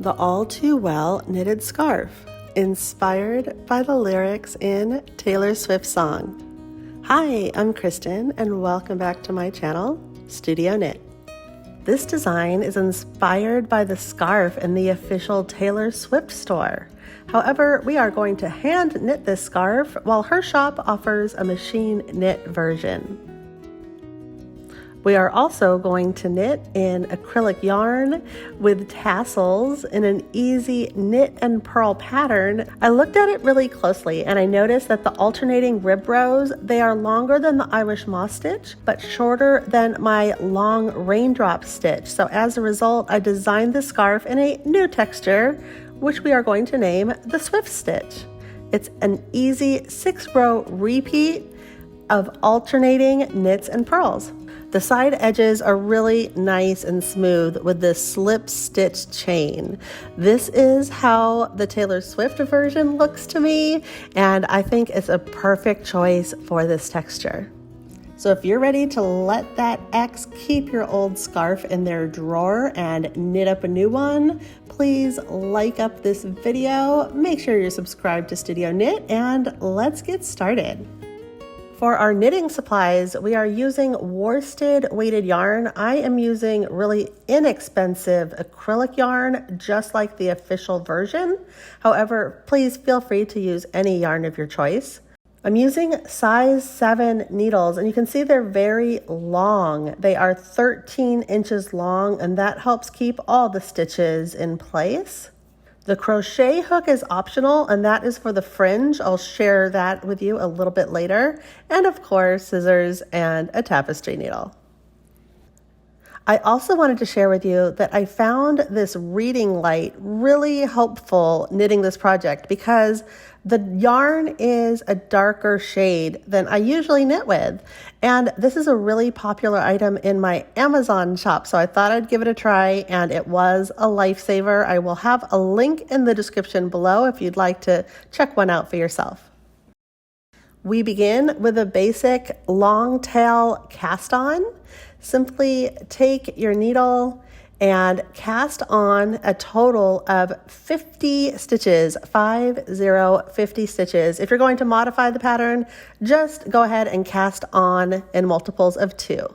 The all too well knitted scarf, inspired by the lyrics in Taylor Swift's song. Hi, I'm Kristen and welcome back to my channel, Studio Knit. This design is inspired by the scarf in the official Taylor Swift store. However, we are going to hand knit this scarf while her shop offers a machine knit version. We are also going to knit in acrylic yarn with tassels in an easy knit and purl pattern. I looked at it really closely and I noticed that the alternating rib rows, they are longer than the Irish moss stitch, but shorter than my long raindrop stitch. So as a result, I designed the scarf in a new texture, which we are going to name the Swift Stitch. It's an easy 6-row repeat of alternating knits and purls. The side edges are really nice and smooth with this slip stitch chain. This is how the Taylor Swift version looks to me, and I think it's a perfect choice for this texture. So if you're ready to let that ex keep your old scarf in their drawer and knit up a new one, please like up this video, make sure you're subscribed to Studio Knit, and let's get started. For our knitting supplies, we are using worsted weighted yarn. I am using really inexpensive acrylic yarn, just like the official version. However, please feel free to use any yarn of your choice. I'm using size 7 needles, and you can see they're very long. They are 13 inches long, and that helps keep all the stitches in place. The crochet hook is optional, and that is for the fringe. I'll share that with you a little bit later. And of course, scissors and a tapestry needle. I also wanted to share with you that I found this reading light really helpful knitting this project because the yarn is a darker shade than I usually knit with. And this is a really popular item in my Amazon shop, so I thought I'd give it a try, and it was a lifesaver. I will have a link in the description below if you'd like to check one out for yourself. We begin with a basic long tail cast on. Simply take your needle and cast on a total of 50 stitches, 50 stitches. If you're going to modify the pattern, just go ahead and cast on in multiples of 2.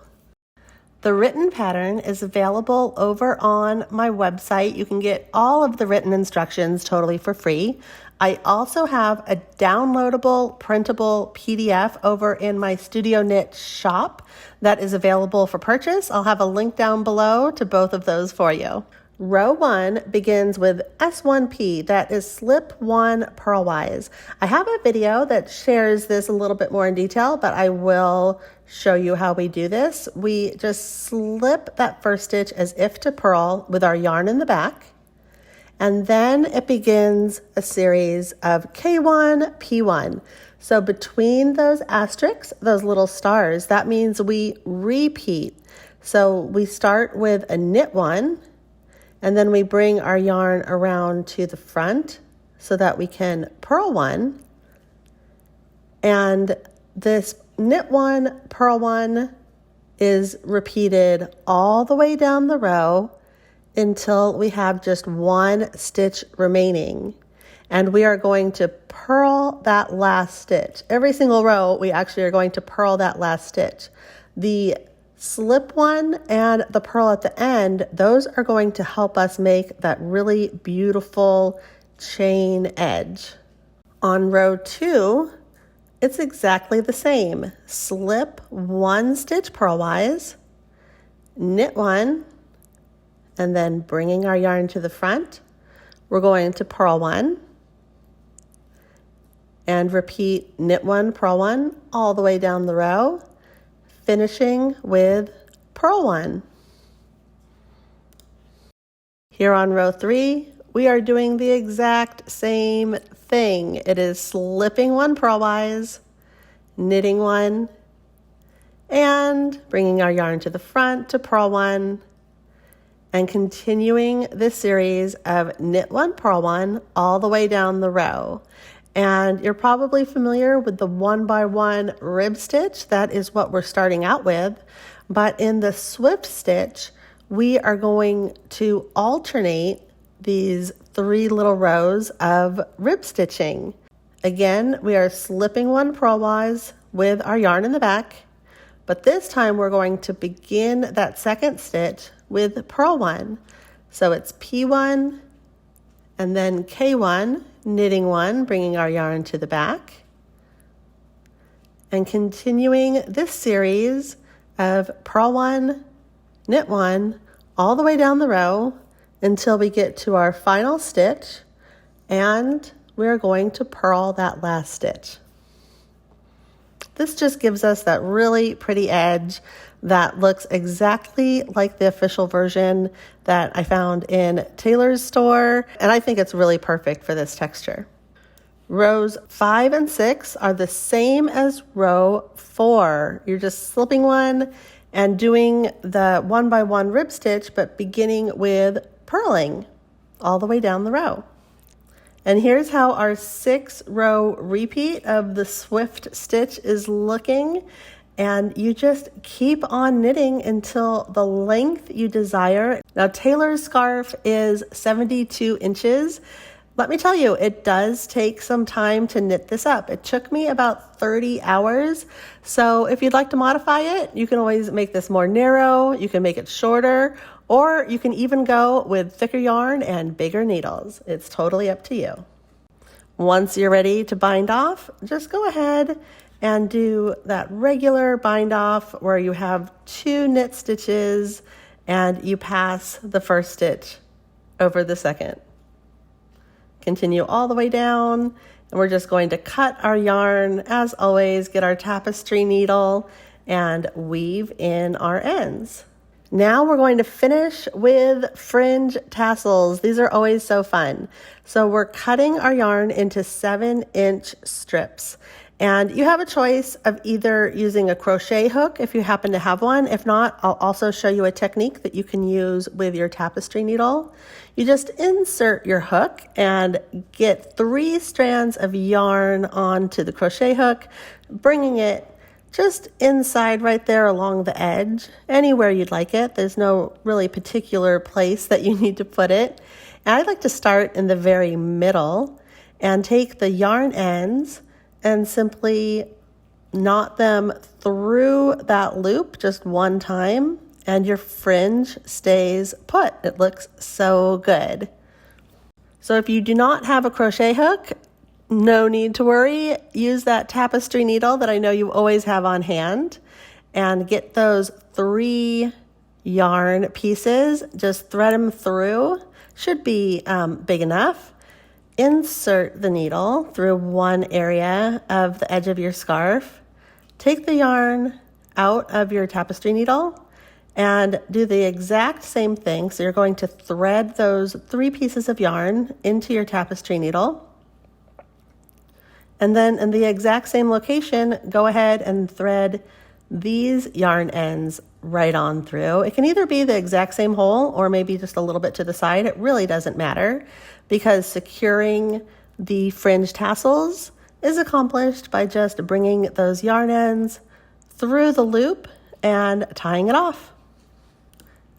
The written pattern is available over on my website. You can get all of the written instructions totally for free. I also have a downloadable, printable PDF over in my Studio Knit shop that is available for purchase. I'll have a link down below to both of those for you. Row 1 begins with S1P, that is slip 1 purlwise. I have a video that shares this a little bit more in detail, but I will show you how we do this. We just slip that first stitch as if to purl with our yarn in the back. And then it begins a series of K1, P1. So between those asterisks, those little stars, that means we repeat. So we start with a knit 1, and then we bring our yarn around to the front so that we can purl 1. And this knit 1, purl 1 is repeated all the way down the row until we have just 1 stitch remaining. And we are going to purl that last stitch. Every single row, we actually are going to purl that last stitch. The slip 1 and the purl at the end, those are going to help us make that really beautiful chain edge. On row 2, it's exactly the same. Slip 1 stitch purlwise, knit 1, and then bringing our yarn to the front, we're going to purl 1 and repeat knit 1, purl 1 all the way down the row, finishing with purl 1. Here on row 3, we are doing the exact same thing. It is slipping 1 purlwise, knitting 1, and bringing our yarn to the front to purl 1, and continuing this series of knit 1, purl 1 all the way down the row. And you're probably familiar with the 1x1 rib stitch. That is what we're starting out with. But in the Swift stitch, we are going to alternate these 3 little rows of rib stitching. Again, we are slipping one purlwise with our yarn in the back, but this time we're going to begin that second stitch with purl 1. So it's P1 and then K1, knitting 1, bringing our yarn to the back, and continuing this series of purl 1, knit 1, all the way down the row until we get to our final stitch, and we're going to purl that last stitch. This just gives us that really pretty edge that looks exactly like the official version that I found in Taylor's store, and I think it's really perfect for this texture. Rows 5 and 6 are the same as row 4. You're just slipping one and doing the 1x1 rib stitch, but beginning with purling all the way down the row. And here's how our 6-row repeat of the swift stitch is looking. And you just keep on knitting until the length you desire. Now, Taylor's scarf is 72 inches. Let me tell you, it does take some time to knit this up. It took me about 30 hours. So if you'd like to modify it, you can always make this more narrow, you can make it shorter, or you can even go with thicker yarn and bigger needles. It's totally up to you. Once you're ready to bind off, just go ahead and do that regular bind off where you have 2 knit stitches and you pass the first stitch over the second. Continue all the way down, and we're just going to cut our yarn, as always, get our tapestry needle and weave in our ends. Now we're going to finish with fringe tassels. These are always so fun. So we're cutting our yarn into 7-inch strips. And you have a choice of either using a crochet hook if you happen to have one. If not, I'll also show you a technique that you can use with your tapestry needle. You just insert your hook and get 3 strands of yarn onto the crochet hook, bringing it just inside right there along the edge, anywhere you'd like it. There's no really particular place that you need to put it. And I like to start in the very middle and take the yarn ends and simply knot them through that loop just one time, and your fringe stays put. It looks so good. So if you do not have a crochet hook, no need to worry. Use that tapestry needle that I know you always have on hand and get those 3 yarn pieces. Just thread them through. Should be big enough. Insert the needle through one area of the edge of your scarf. Take the yarn out of your tapestry needle and do the exact same thing. So you're going to thread those 3 pieces of yarn into your tapestry needle. And then in the exact same location, go ahead and thread these yarn ends right on through. It can either be the exact same hole or maybe just a little bit to the side. It really doesn't matter, because securing the fringe tassels is accomplished by just bringing those yarn ends through the loop and tying it off.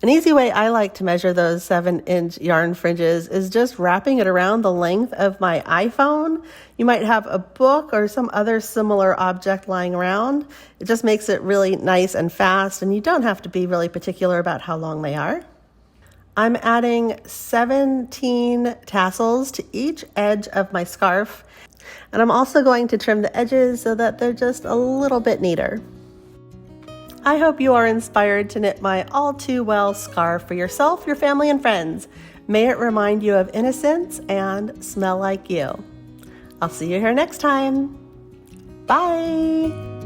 An easy way I like to measure those 7-inch yarn fringes is just wrapping it around the length of my iPhone. You might have a book or some other similar object lying around. It just makes it really nice and fast, and you don't have to be really particular about how long they are. I'm adding 17 tassels to each edge of my scarf, and I'm also going to trim the edges so that they're just a little bit neater. I hope you are inspired to knit my all-too-well scarf for yourself, your family, and friends. May it remind you of innocence and smell like you. I'll see you here next time. Bye!